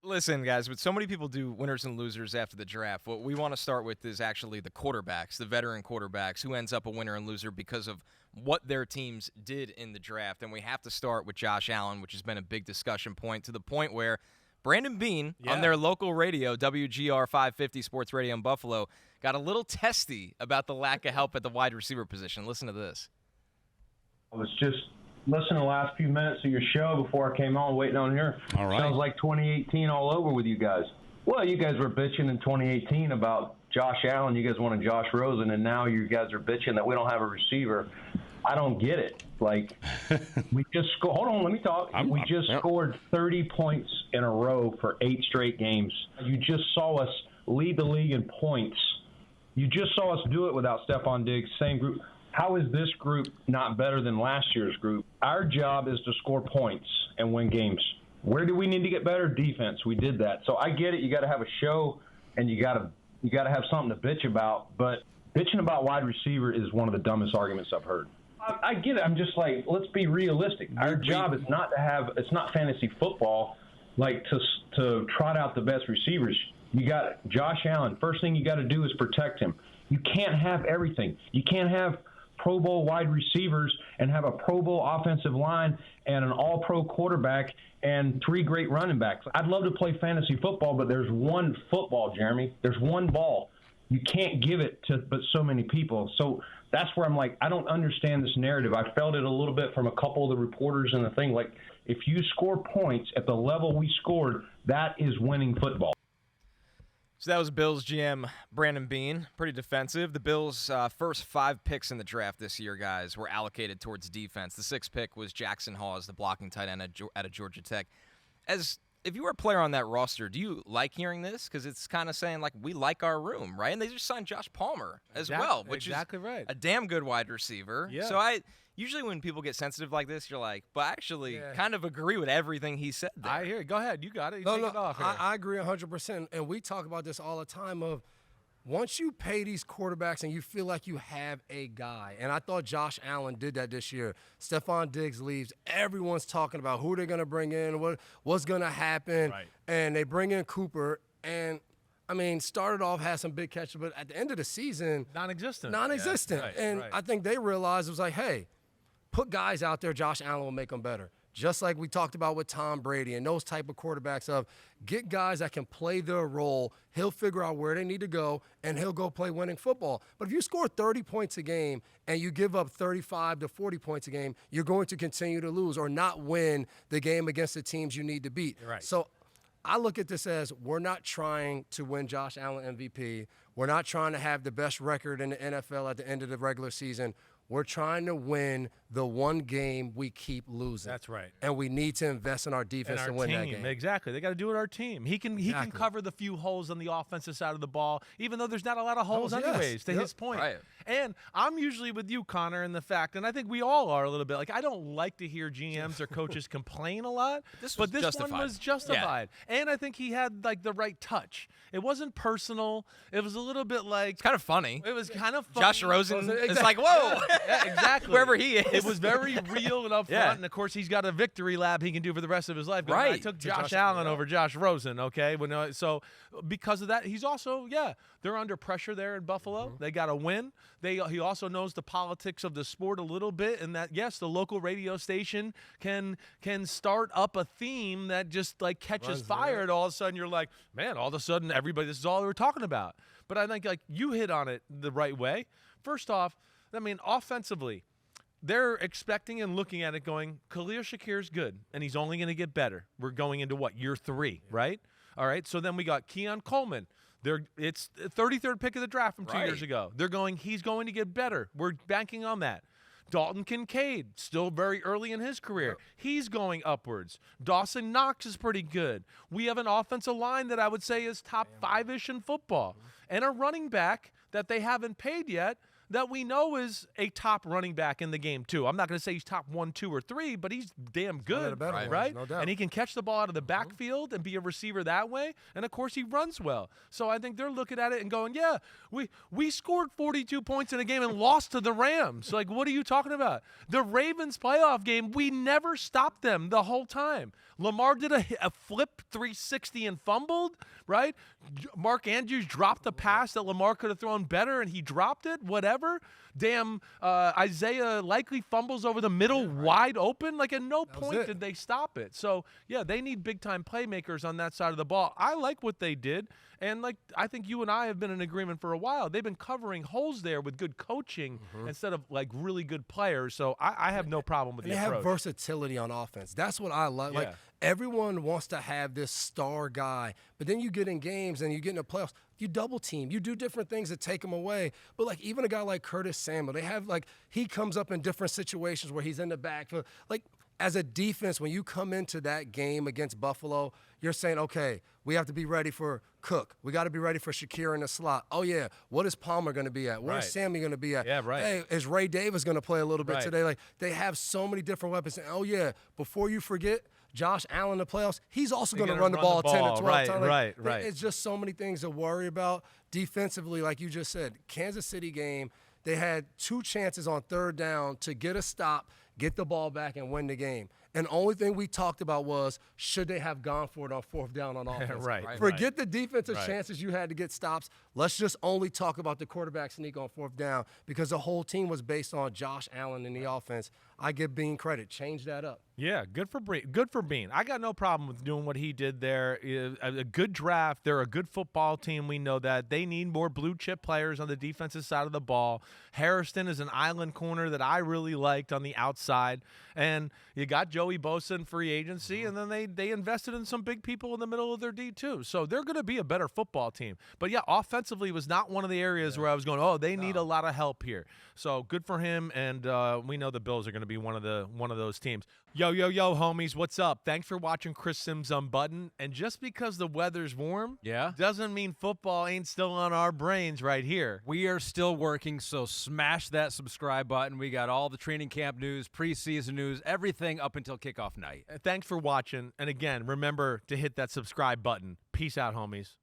Listen, guys, but so many people do winners and losers after the draft. What we want to start with is actually the quarterbacks, the veteran quarterbacks, who ends up a winner and loser because of what their teams did in the draft. And we have to start with Josh Allen, which has been a big discussion point, to the point where Brandon Beane on their local radio, WGR 550 Sports Radio in Buffalo, got a little testy about the lack of help at the wide receiver position. Listen to this. I was just listening to the last few minutes of your show before I came on, waiting on here. All right. Sounds like 2018 all over with you guys. Well, you guys were bitching in 2018 about Josh Allen. You guys wanted Josh Rosen, and now you guys are bitching that we don't have a receiver. I don't get it. Like, we just hold on, let me talk. We just scored 30 points in a row for 8 straight games. You just saw us lead the league in points. You just saw us do it without Stephon Diggs, same group. How is this group not better than last year's group? Our job is to score points and win games. Where do we need to get better? Defense. We did that. So I get it. You got to have a show, and you got to have something to bitch about. But bitching about wide receiver is one of the dumbest arguments I've heard. I get it. I'm just like, let's be realistic. Our job is not to have. It's not fantasy football, like to trot out the best receivers. You got Josh Allen. First thing you got to do is protect him. You can't have everything. You can't have Pro Bowl wide receivers and have a Pro Bowl offensive line and an all-pro quarterback and 3 great running backs. I'd love to play fantasy football, but there's one football, Jeremy. There's one ball. You can't give it to but so many people. So that's where I'm like, I don't understand this narrative. I felt it a little bit from a couple of the reporters and the thing. Like, if you score points at the level we scored, that is winning football. So that was Bills GM Brandon Beane, pretty defensive. The Bills' first 5 picks in the draft this year, guys, were allocated towards defense. The 6th pick was Jackson Hawes, the blocking tight end out of Georgia Tech. If you were a player on that roster, do you like hearing this? Because it's kind of saying, like, we like our room, right? And they just signed Josh Palmer as well, which is right. a damn good wide receiver. Yeah. So usually when people get sensitive like this, you're like, but I actually kind of agree with everything he said there. I hear it. Go ahead. You got it. I agree 100%. And we talk about this all the time of once you pay these quarterbacks and you feel like you have a guy, and I thought Josh Allen did that this year. Stephon Diggs leaves. Everyone's talking about who they're going to bring in, what's going to happen. Right. And they bring in Cooper. And, I mean, started off, had some big catches, but at the end of the season, non-existent. Yeah, right. I think they realized it was like, hey, put guys out there, Josh Allen will make them better. Just like we talked about with Tom Brady and those type of quarterbacks of get guys that can play their role. He'll figure out where they need to go, and he'll go play winning football. But if you score 30 points a game and you give up 35 to 40 points a game, you're going to continue to lose or not win the game against the teams you need to beat. Right. So I look at this as we're not trying to win Josh Allen MVP. We're not trying to have the best record in the NFL at the end of the regular season. We're trying to win the one game we keep losing. That's right. And we need to invest in our defense to win that game. Exactly. They got to do it our team. He can cover the few holes on the offensive side of the ball, even though there's not a lot of holes anyways, to his point. Right. And I'm usually with you, Connor, in the fact, and I think we all are a little bit, like I don't like to hear GMs or coaches complain a lot, but this one was justified. Yeah. And I think he had like the right touch. It wasn't personal. It was a little bit like. It's kind of funny. It was kind of funny. Josh Rosen is like, whoa. Yeah, exactly. Wherever he is. It was very real and upfront, and of course he's got a victory lap he can do for the rest of his life. Right. I took Josh Allen over Josh Rosen, okay? So because of that, he's also, they're under pressure there in Buffalo. Mm-hmm. They got to win. He also knows the politics of the sport a little bit, and that, yes, the local radio station can start up a theme that just like catches fire, and all of a sudden you're like, man, all of a sudden everybody, this is all they were talking about. But I think like you hit on it the right way. First off, I mean, offensively, they're expecting and looking at it going, Khalil Shakir's good, and he's only going to get better. We're going into what, year 3, right? All right, so then we got Keon Coleman. It's the 33rd pick of the draft from 2 years ago. They're going, he's going to get better. We're banking on that. Dalton Kincaid, still very early in his career. He's going upwards. Dawson Knox is pretty good. We have an offensive line that I would say is top 5-ish in football. And a running back that they haven't paid yet that we know is a top running back in the game too. I'm not going to say he's top 1, 2, or 3, but he's damn good, right? No doubt. And he can catch the ball out of the backfield and be a receiver that way. And of course, he runs well. So I think they're looking at it and going, yeah, we scored 42 points in a game and lost to the Rams. Like, what are you talking about? The Ravens playoff game, we never stopped them the whole time. Lamar did a flip 360 and fumbled, right? Mark Andrews dropped the pass that Lamar could have thrown better, and he dropped it, whatever. Damn, Isaiah likely fumbles over the middle wide open. Like, at no point did they stop it. So, yeah, they need big-time playmakers on that side of the ball. I like what they did. And, like, I think you and I have been in agreement for a while. They've been covering holes there with good coaching instead of, like, really good players. So I have no problem with the approach. They have versatility on offense. That's what I like. Like, everyone wants to have this star guy. But then you get in games and you get in the playoffs, you double team. You do different things that take them away. But, like, even a guy like Curtis Samuel, they have, like, he comes up in different situations where he's in the backfield. Like, as a defense, when you come into that game against Buffalo, you're saying, okay, we have to be ready for Cook. We got to be ready for Shakir in the slot. Oh, yeah, what is Palmer going to be at? Where's Sammy going to be at? Yeah, right. Hey, is Ray Davis going to play a little bit today? Like, they have so many different weapons. And, oh, yeah, before you forget, Josh Allen in the playoffs, he's also going to run the ball 10 or 12 times. Like, right. It's just so many things to worry about. Defensively, like you just said, Kansas City game, they had 2 chances on 3rd down to get a stop, get the ball back, and win the game. And the only thing we talked about was, should they have gone for it on 4th down on offense? Forget the defensive chances you had to get stops. Let's just only talk about the quarterback sneak on 4th down, because the whole team was based on Josh Allen in the offense. I give Beane credit. Change that up. Yeah, good for Beane. I got no problem with doing what he did there. A good draft. They're a good football team. We know that. They need more blue chip players on the defensive side of the ball. Harrison is an island corner that I really liked on the outside. And you got Joey Bosa in free agency, and then they invested in some big people in the middle of their D too. So they're going to be a better football team. But yeah, offensively was not one of the areas where I was going, oh, they need a lot of help here. So good for him, and we know the Bills are going to be one of those teams. Yo, homies, what's up? Thanks for watching Chris Simms Unbuttoned. And just because the weather's warm doesn't mean football ain't still on our brains right here. We are still working, so smash that subscribe button. We got all the training camp news, preseason news, everything up until kickoff night. Thanks for watching. And again, remember to hit that subscribe button. Peace out, homies.